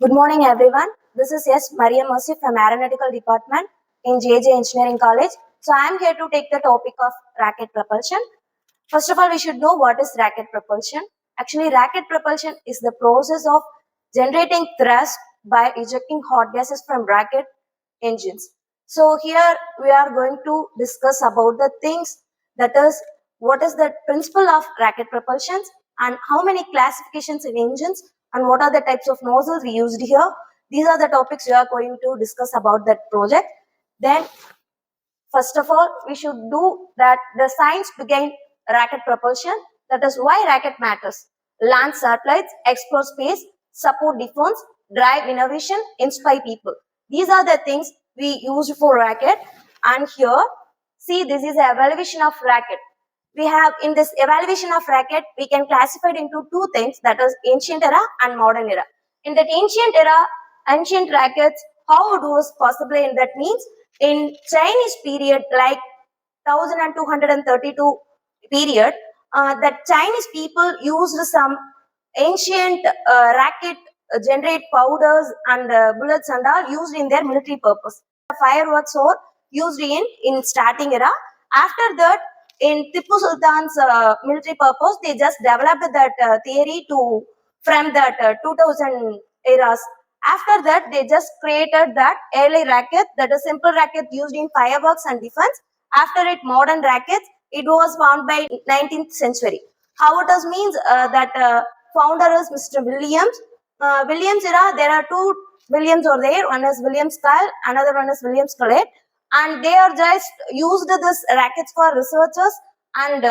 Good morning, everyone. This is S.Maria from Aeronautical Department in JJ Engineering College. So, I am here to take the topic of rocket propulsion. First of all, we should know what is rocket propulsion. Actually, rocket propulsion is the process of generating thrust by ejecting hot gases from rocket engines. So, here we are going to discuss about the things, that is, what is the principle of rocket propulsions and how many classifications in engines and what are the types of nozzles we used here. These are the topics we are going to discuss about that project. Then, first of all, we should do that the science behind rocket propulsion, that is why rocket matters. Launch satellites, explore space, support defense, drive innovation, inspire people. These are the things we use for rocket. And here, see, this is the evaluation of rocket. We have in this evaluation of rocket, we can classify it into two things, that is ancient era and modern era. In that ancient era, ancient rockets, how it was possible in that means in Chinese period, like 1232 period, that Chinese people used some ancient rocket generate powders and bullets and all used in their military purpose. The fireworks were used in starting era. After that, in Tipu Sultan's military purpose, they just developed that theory to from that 2000 eras. After that, they just created that early racket, that is simple racket used in fireworks and defense. After it, modern rackets, it was found by 19th century. How it does means that founder is Mr. Williams. Williams era, there are two Williams over there. One is William Skull, another one is William Scullett, and they are just used this rackets for researchers and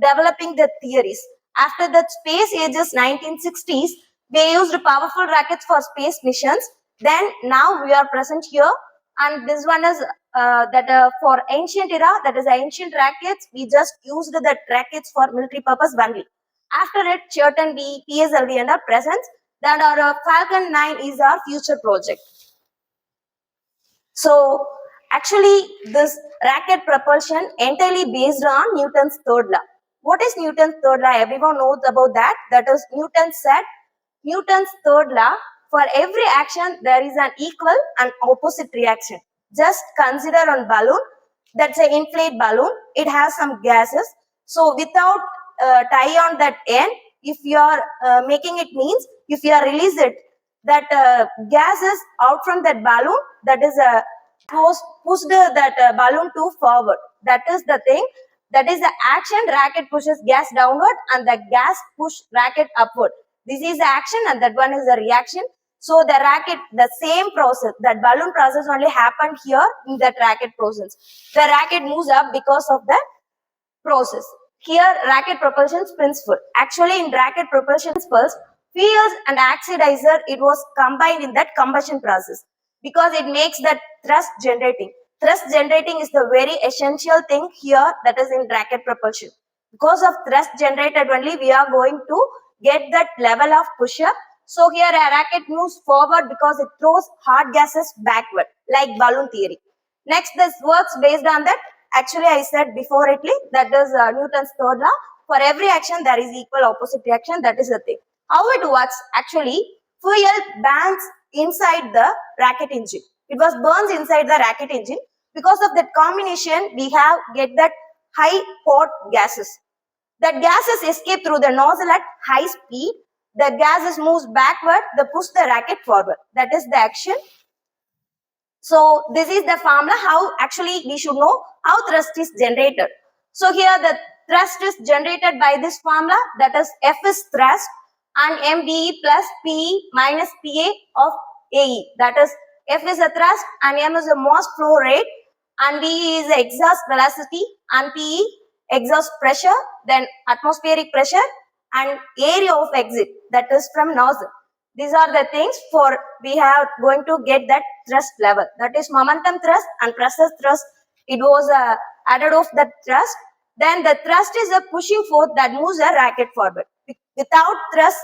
developing the theories. After that, space ages 1960s, they used powerful rackets for space missions. Then now we are present here, and this one is that for ancient era, that is ancient rackets, we just used the rackets for military purpose only. After it, Churton B, PSLV and our present, that our Falcon 9 is our future project. So actually this rocket propulsion entirely based on Newton's third law. What is Newton's third law? Everyone knows about that. That is Newton said, Newton's third law, for every action there is an equal and opposite reaction. Just consider on balloon, that's an inflate balloon, it has some gases. So without tie on that end, if you are making it means, if you are release it, that gases out from that balloon, that is pushed that balloon to forward. That is the thing. That is the action. Racket pushes gas downward and the gas push racket upward. This is the action and that one is the reaction. So the racket, the same process, that balloon process only happened here in that racket process. The racket moves up because of the process. Here, rocket propulsion principle. Actually, in rocket propulsion principles, fuels and oxidizer, it was combined in that combustion process because it makes that thrust generating. Thrust generating is the very essential thing here, that is in rocket propulsion. Because of thrust generated only, we are going to get that level of push-up. So here a rocket moves forward because it throws hot gases backward, like balloon theory. Next, this works based on that. Actually, I said before it, that is Newton's third law. For every action, there is equal opposite reaction. That is the thing. How it works? Actually, fuel burns inside the rocket engine. It was burns inside the rocket engine. Because of that combination, we have get that high hot gases. That gases escape through the nozzle at high speed. The gases moves backward. They push the rocket forward. That is the action. So this is the formula how actually we should know how thrust is generated. So here the thrust is generated by this formula, that is F is thrust and mdE plus PE minus PA of AE. That is F is a thrust and M is the most flow rate and DE is the exhaust velocity and PE exhaust pressure, then atmospheric pressure and area of exit, that is from nozzle. These are the things for we have going to get that thrust level. That is momentum thrust and pressure thrust. It was added of that thrust. Then the thrust is a pushing force that moves a rocket forward. Without thrust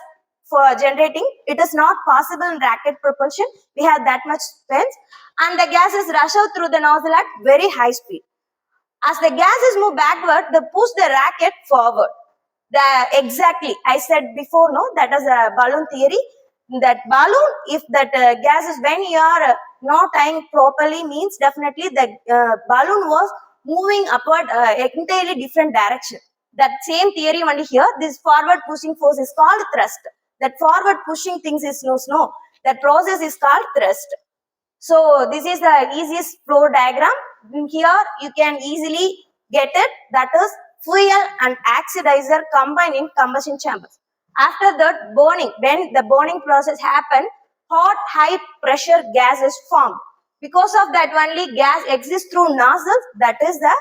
for generating, it is not possible in rocket propulsion. We have that much strength. And the gases rush out through the nozzle at very high speed. As the gases move backward, they push the rocket forward. Exactly, I said before, no, that is a balloon theory. that balloon, if that gas is, when you are not tying properly, means definitely the balloon was moving upward entirely different direction. That same theory only here. This forward pushing force is called thrust. That forward pushing things is no. That process is called thrust. So this is the easiest flow diagram. Here you can easily get it. That is fuel and oxidizer combined in combustion chambers. After that burning, when the burning process happen, hot high pressure gas is formed. Because of that only gas exists through nozzles. That is the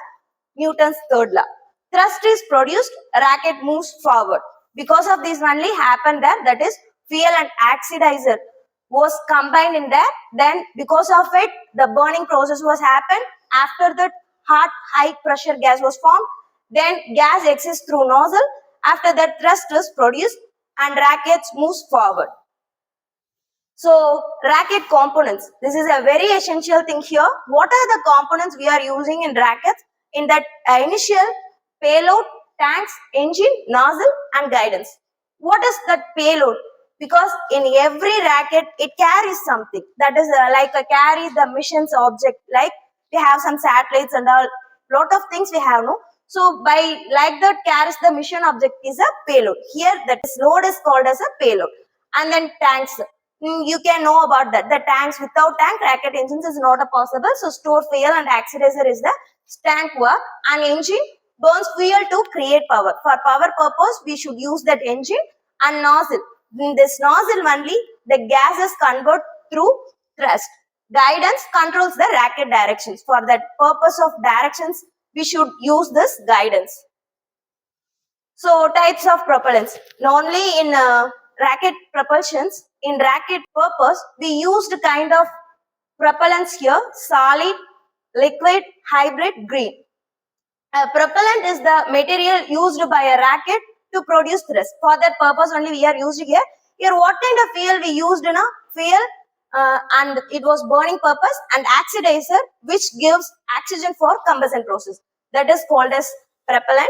Newton's third law. Thrust is produced, rocket moves forward. Because of this only happened there, that is fuel and oxidizer was combined in there. Then because of it, the burning process was happened. After that, hot high pressure gas was formed. Then gas exists through nozzle. After that, thrust is produced and rockets moves forward. So rocket components, this is a very essential thing here. What are the components we are using in rockets? In that initial payload, tanks, engine, nozzle and guidance. What is that payload? Because in every rocket it carries something, that is like carries the missions object, like we have some satellites and all, lot of things we have, no? So by like that carries the mission object is a payload. Here that is load is called as a payload. And then tanks, you can know about that. The tanks, without tank rocket engines is not a possible. So store fuel and oxidizer is the tank work. And engine burns fuel to create power. For power purpose, we should use that engine. And nozzle, in this nozzle only the gas is converted through thrust. Guidance controls the rocket directions. For that purpose of directions, we should use this guidance. So types of propellants. Only in rocket propulsions, in rocket purpose, we used kind of propellants here: solid, liquid, hybrid, green. A propellant is the material used by a rocket to produce thrust. For that purpose only we are used here. Here what kind of fuel we used in a fuel, and it was burning purpose, and oxidizer which gives oxygen for combustion process. That is called as propellant.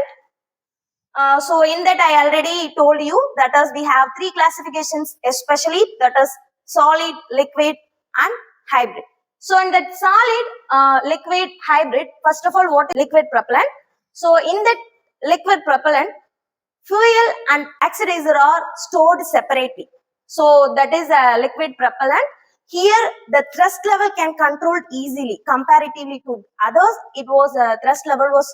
So in that I already told you that is we have three classifications, especially that is solid, liquid and hybrid. So in that solid, liquid, hybrid, first of all what is liquid propellant? So in that liquid propellant, fuel and oxidizer are stored separately. So that is a liquid propellant. Here the thrust level can control easily comparatively to others. It was thrust level was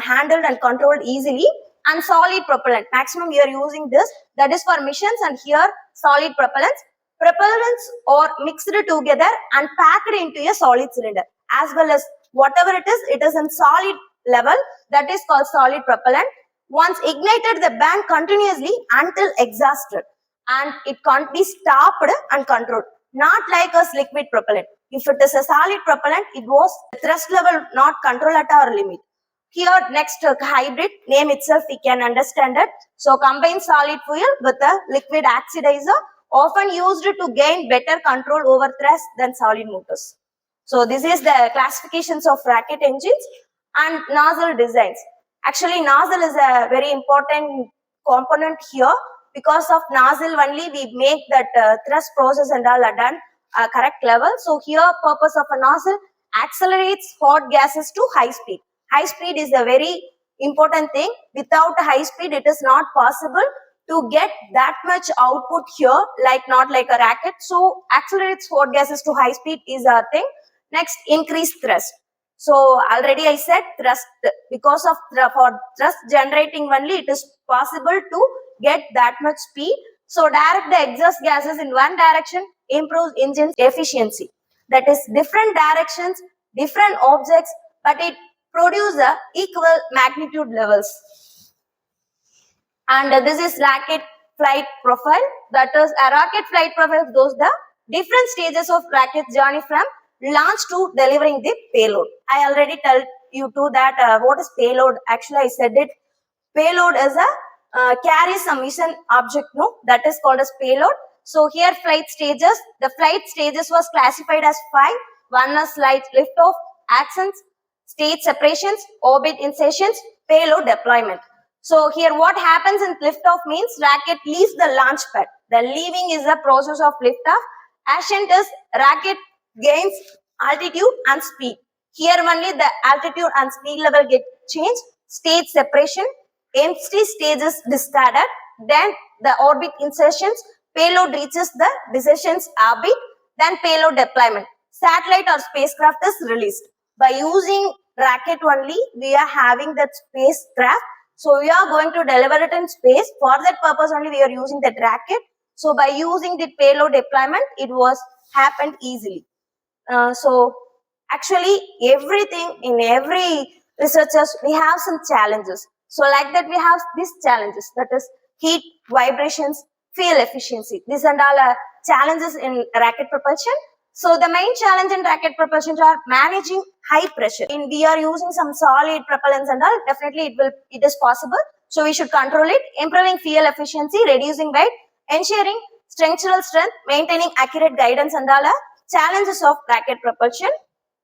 handled and controlled easily. And solid propellant, maximum we are using this, that is for missions. And here solid propellants. Propellants are mixed together and packed into a solid cylinder, as well as whatever it is in solid level, that is called solid propellant. Once ignited, the burn continuously until exhausted, and it can't be stopped and controlled. Not like a liquid propellant. If it is a solid propellant, it was thrust level not controlled at our limit. Here next hybrid, name itself we can understand it. So combine solid fuel with a liquid oxidizer, often used to gain better control over thrust than solid motors. So this is the classifications of rocket engines and nozzle designs. Actually nozzle is a very important component here. Because of nozzle only we make that thrust process and all are done correct level. So here purpose of a nozzle accelerates hot gases to high speed. High speed is a very important thing. Without a high speed, it is not possible to get that much output here, like not like a rocket. So accelerates hot gases to high speed is our thing. Next, increase thrust. So already I said thrust, because of for thrust generating only it is possible to get that much speed. So direct the exhaust gases in one direction improves engine efficiency. That is different directions, different objects, but it produce a equal magnitude levels. And this is rocket flight profile. That is a rocket flight profile shows the different stages of rocket journey from launch to delivering the payload. I already tell you too that what is payload. Actually I said it. Payload is a carries some mission object, no, that is called as payload. So here flight stages. The flight stages was classified as 5. One is flight liftoff, ascents, stage separations, orbit insertions, payload deployment. So here what happens in liftoff means rocket leaves the launch pad. The leaving is the process of liftoff. Ascent is rocket gains altitude and speed. Here only the altitude and speed level get changed. Stage separation. Empty stage is discarded. Then the orbit insertions. Payload reaches the decisions orbit. Then payload deployment. Satellite or spacecraft is released. By using rocket only, we are having that spacecraft. So we are going to deliver it in space. For that purpose only we are using that rocket. So by using the payload deployment, it was happened easily. So actually everything in every researchers, we have some challenges. So like that we have these challenges, that is heat, vibrations, fuel efficiency. These and all are challenges in rocket propulsion. So the main challenge in rocket propulsion are managing high pressure. In we are using some solid propellants and all, definitely it is possible. So we should control it, improving fuel efficiency, reducing weight, ensuring structural strength, maintaining accurate guidance and all are challenges of rocket propulsion.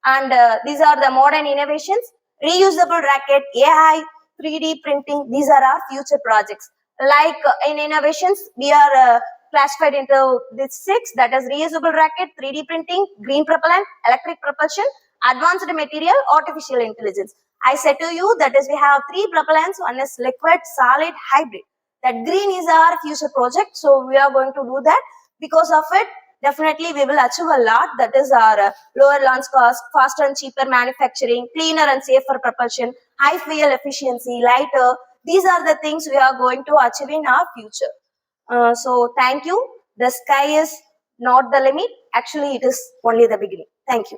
And these are the modern innovations, reusable rocket, AI, 3D printing. These are our future projects. Like in innovations, we are classified into these 6, that is reusable rocket, 3D printing, green propellant, electric propulsion, advanced material, artificial intelligence. I said to you that is we have 3 propellants, one is liquid, solid, hybrid. That green is our future project, so we are going to do that. Because of it, definitely we will achieve a lot, that is our lower launch cost, faster and cheaper manufacturing, cleaner and safer propulsion, high fuel efficiency, lighter. These are the things we are going to achieve in our future. So thank you. The sky is not the limit. Actually, it is only the beginning. Thank you.